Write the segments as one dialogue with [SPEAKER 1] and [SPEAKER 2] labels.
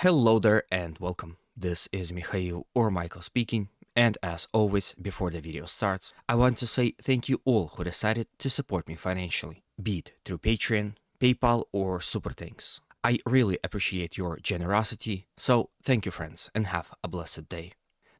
[SPEAKER 1] Hello there and welcome. This is Mikhail or Michael speaking, and as always, before the video starts, I want to say thank you all who decided to support me financially, be it through Patreon, PayPal or Super Thanks. I really appreciate your generosity, so thank you friends and have a blessed day.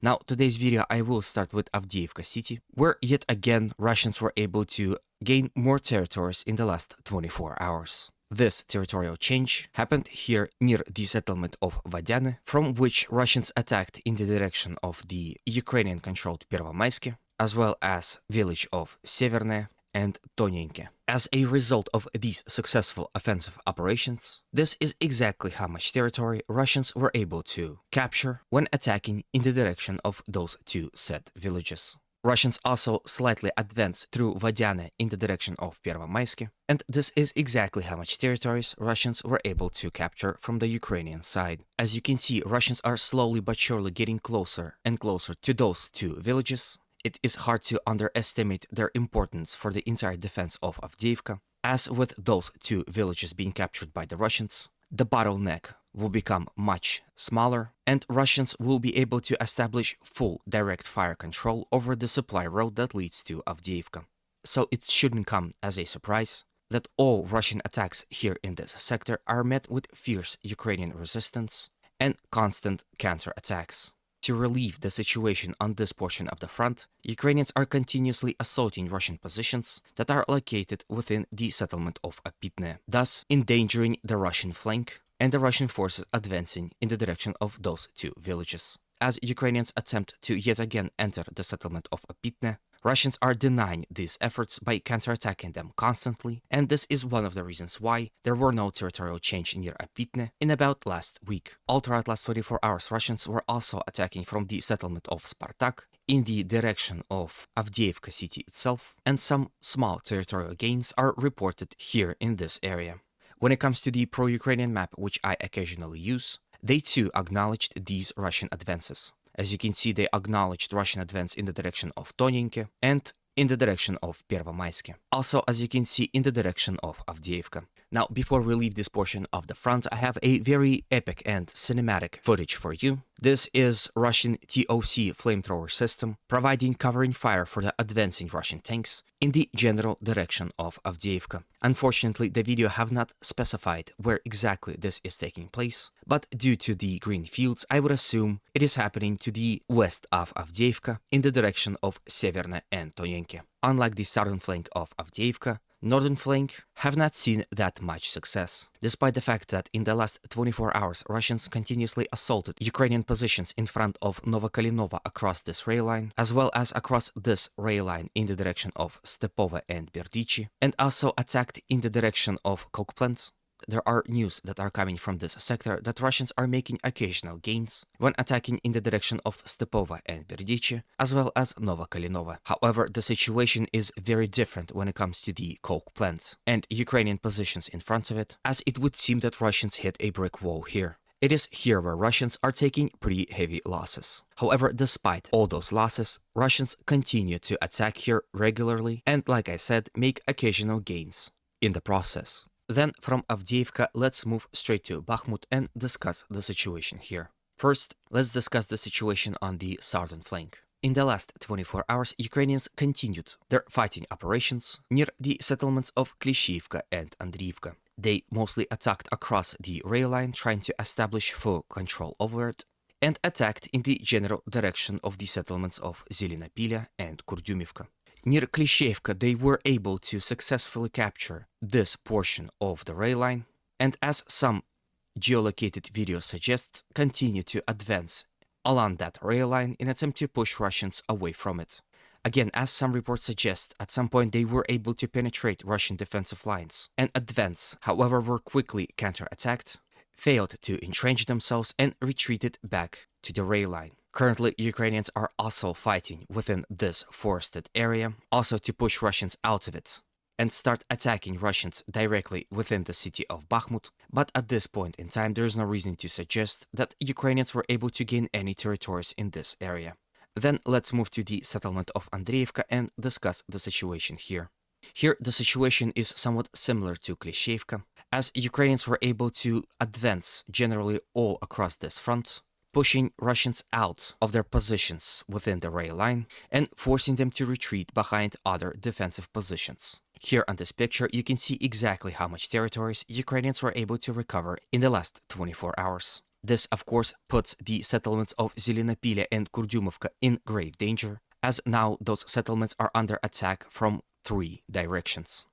[SPEAKER 1] Now, today's video I will start with Avdiivka city, where yet again Russians were able to gain more territories in the last 24 hours. This territorial change happened here near the settlement of Vodyane, from which Russians attacked in the direction of the Ukrainian-controlled Pervomayske, as well as village of Severne and Tonyenke. As a result of these successful offensive operations, this is exactly how much territory Russians were able to capture when attacking in the direction of those two said villages. Russians also slightly advanced through Vodyane in the direction of Pervomayske, and this is exactly how much territories Russians were able to capture from the Ukrainian side. As you can see, Russians are slowly but surely getting closer and closer to those two villages. It is hard to underestimate their importance for the entire defense of Avdiivka. As with those two villages being captured by the Russians, the bottleneck will become much smaller, and Russians will be able to establish full direct fire control over the supply road that leads to Avdiivka. So it shouldn't come as a surprise that all Russian attacks here in this sector are met with fierce Ukrainian resistance and constant counterattacks. To relieve the situation on this portion of the front, Ukrainians are continuously assaulting Russian positions that are located within the settlement of Apitne, thus endangering the Russian flank and the Russian forces advancing in the direction of those two villages. As Ukrainians attempt to yet again enter the settlement of Apitne, Russians are denying these efforts by counterattacking them constantly, and this is one of the reasons why there were no territorial change near Apitne in about last week. All throughout last 24 hours, Russians were also attacking from the settlement of Spartak in the direction of Avdiivka city itself, and some small territorial gains are reported here in this area. When it comes to the pro-Ukrainian map, which I occasionally use, they too acknowledged these Russian advances. As you can see, they acknowledged Russian advance in the direction of Tonyenke and in the direction of Pervomayske. Also, as you can see, in the direction of Avdiivka. Now, before we leave this portion of the front, I have a very epic and cinematic footage for you. This is Russian TOC flamethrower system providing covering fire for the advancing Russian tanks in the general direction of Avdiivka. Unfortunately, the video have not specified where exactly this is taking place, but due to the green fields, I would assume it is happening to the west of Avdiivka in the direction of Severne and Tonyenke. Unlike the southern flank of Avdiivka, northern flank have not seen that much success, despite the fact that in the last 24 hours Russians continuously assaulted Ukrainian positions in front of Novokalinova across this rail line, as well as across this rail line in the direction of Stepova and Berdichi, and also attacked in the direction of coke plants. There are news that are coming from this sector that Russians are making occasional gains when attacking in the direction of Stepova and Berdichi, as well as Novokalinova. However, the situation is very different when it comes to the coke plants and Ukrainian positions in front of it, as it would seem that Russians hit a brick wall here. It is here where Russians are taking pretty heavy losses. However, despite all those losses, Russians continue to attack here regularly and, like I said, make occasional gains in the process. Then, from Avdiivka, let's move straight to Bakhmut and discuss the situation here. First, let's discuss the situation on the southern flank. In the last 24 hours, Ukrainians continued their fighting operations near the settlements of Klishivka and Andriivka. They mostly attacked across the rail line, trying to establish full control over it, and attacked in the general direction of the settlements of Zelenopilya and Kurdyumivka. Near Klishevka, they were able to successfully capture this portion of the rail line, and as some geolocated videos suggest, continue to advance along that rail line in attempt to push Russians away from it. Again, as some reports suggest, at some point they were able to penetrate Russian defensive lines and advance, however were quickly counterattacked, failed to entrench themselves, and retreated back to the rail line. Currently, Ukrainians are also fighting within this forested area, also to push Russians out of it and start attacking Russians directly within the city of Bakhmut. But at this point in time, there is no reason to suggest that Ukrainians were able to gain any territories in this area. Then let's move to the settlement of Andriivka and discuss the situation here. Here, the situation is somewhat similar to Klishevka, as Ukrainians were able to advance generally all across this front, pushing Russians out of their positions within the rail line and forcing them to retreat behind other defensive positions. Here on this picture, you can see exactly how much territories Ukrainians were able to recover in the last 24 hours. This, of course, puts the settlements of Zelenopilya and Kurdyumovka in grave danger, as now those settlements are under attack from 3 directions.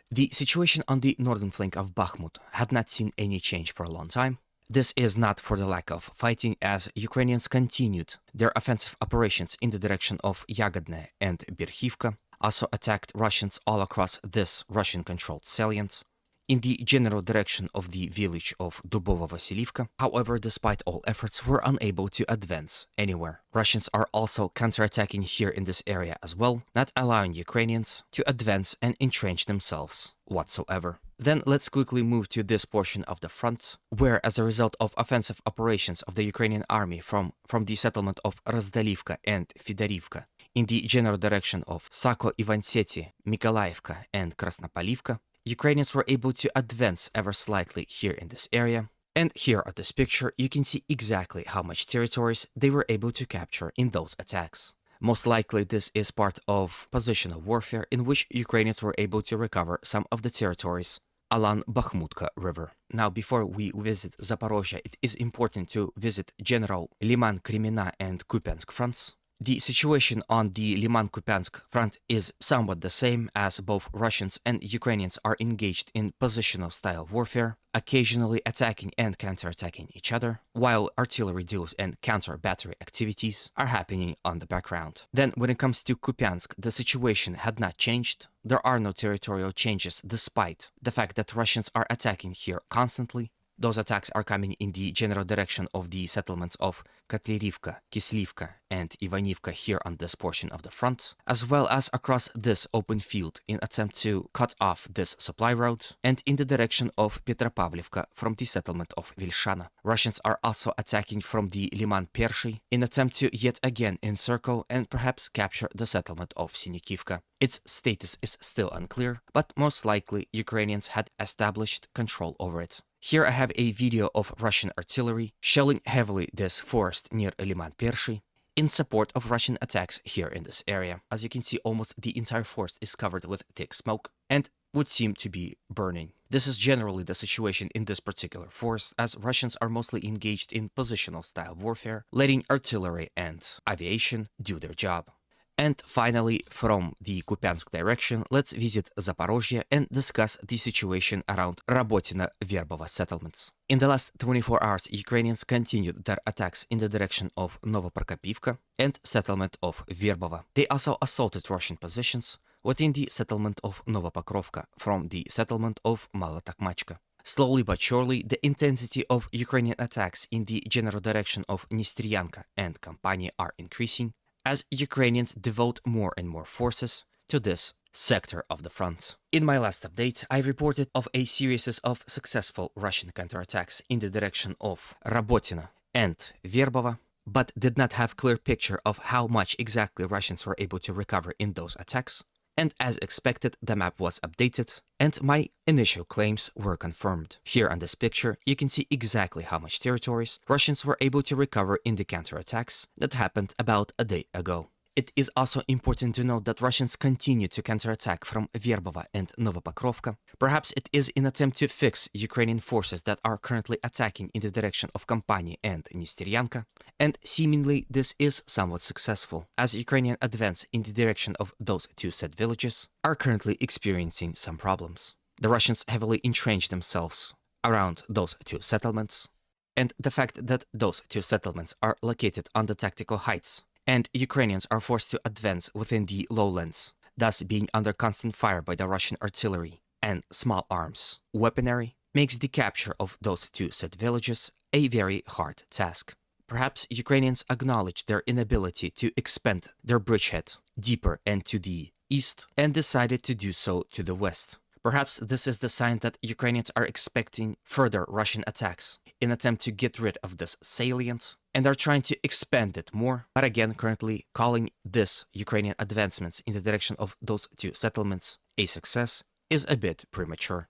[SPEAKER 1] The situation on the northern flank of Bakhmut had not seen any change for a long time. This is not for the lack of fighting, as Ukrainians continued their offensive operations in the direction of Yagodne and Berhivka, also attacked Russians all across this Russian-controlled salient, in the general direction of the village of Dubovo-Vasilivka. However, despite all efforts, were unable to advance anywhere. Russians are also counterattacking here in this area as well, not allowing Ukrainians to advance and entrench themselves whatsoever. Then let's quickly move to this portion of the front, where as a result of offensive operations of the Ukrainian army from the settlement of Razdalivka and Fedorivka, in the general direction of Sako-Ivanseti, Mykolaivka and Krasnopolivka, Ukrainians were able to advance ever slightly here in this area. And here at this picture, you can see exactly how much territories they were able to capture in those attacks. Most likely this is part of positional warfare in which Ukrainians were able to recover some of the territories along Bakhmutka River. Now, before we visit Zaporozhye, it is important to visit general Liman, Kremina and Kupiansk fronts. The situation on the Liman-Kupiansk front is somewhat the same, as both Russians and Ukrainians are engaged in positional style warfare, occasionally attacking and counterattacking each other, while artillery duels and counter-battery activities are happening on the background. Then, when it comes to Kupiansk, the situation had not changed. There are no territorial changes despite the fact that Russians are attacking here constantly. Those attacks are coming in the general direction of the settlements of Kotlerivka, Kislivka, and Ivanivka here on this portion of the front, as well as across this open field in attempt to cut off this supply road, and in the direction of Petropavlivka from the settlement of Vilshana. Russians are also attacking from the Liman Pershi in attempt to yet again encircle and perhaps capture the settlement of Sinikivka. Its status is still unclear, but most likely Ukrainians had established control over it. Here I have a video of Russian artillery shelling heavily this forest near Liman Pershi in support of Russian attacks here in this area. As you can see, almost the entire forest is covered with thick smoke and would seem to be burning. This is generally the situation in this particular forest, as Russians are mostly engaged in positional style warfare, letting artillery and aviation do their job. And finally, from the Kupiansk direction, let's visit Zaporozhye and discuss the situation around Rabotino-Verbova settlements. In the last 24 hours, Ukrainians continued their attacks in the direction of Novoprokopivka and settlement of Verbova. They also assaulted Russian positions within the settlement of Novopokrovka from the settlement of Malotokmachka. Slowly but surely, the intensity of Ukrainian attacks in the general direction of Nestryanka and Kampani are increasing, as Ukrainians devote more and more forces to this sector of the front. In my last update, I reported of a series of successful Russian counterattacks in the direction of Rabotino and Verbova, but did not have clear picture of how much exactly Russians were able to recover in those attacks. And as expected, the map was updated, and my initial claims were confirmed. Here on this picture, you can see exactly how much territories Russians were able to recover in the counterattacks that happened about a day ago. It is also important to note that Russians continue to counterattack from Verbova and Novopokrovka. Perhaps it is in attempt to fix Ukrainian forces that are currently attacking in the direction of Kampani and Nestryanka, and seemingly this is somewhat successful, as Ukrainian advance in the direction of those two said villages are currently experiencing some problems. The Russians heavily entrenched themselves around those two settlements, and the fact that those two settlements are located on the tactical heights and Ukrainians are forced to advance within the lowlands, thus being under constant fire by the Russian artillery and small arms weaponry, makes the capture of those two said villages a very hard task. Perhaps Ukrainians acknowledge their inability to expand their bridgehead deeper and to the east and decided to do so to the west. Perhaps this is the sign that Ukrainians are expecting further Russian attacks in attempt to get rid of this salient and are trying to expand it more, but again currently calling this Ukrainian advancements in the direction of those two settlements a success is a bit premature.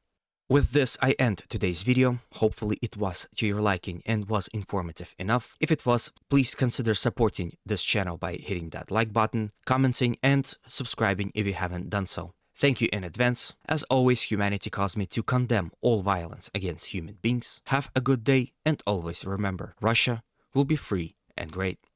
[SPEAKER 1] With this, I end today's video. Hopefully it was to your liking and was informative enough. If it was, please consider supporting this channel by hitting that like button, commenting, and subscribing if you haven't done so. Thank you in advance. As always, humanity calls me to condemn all violence against human beings. Have a good day, and always remember, Russia will be free and great.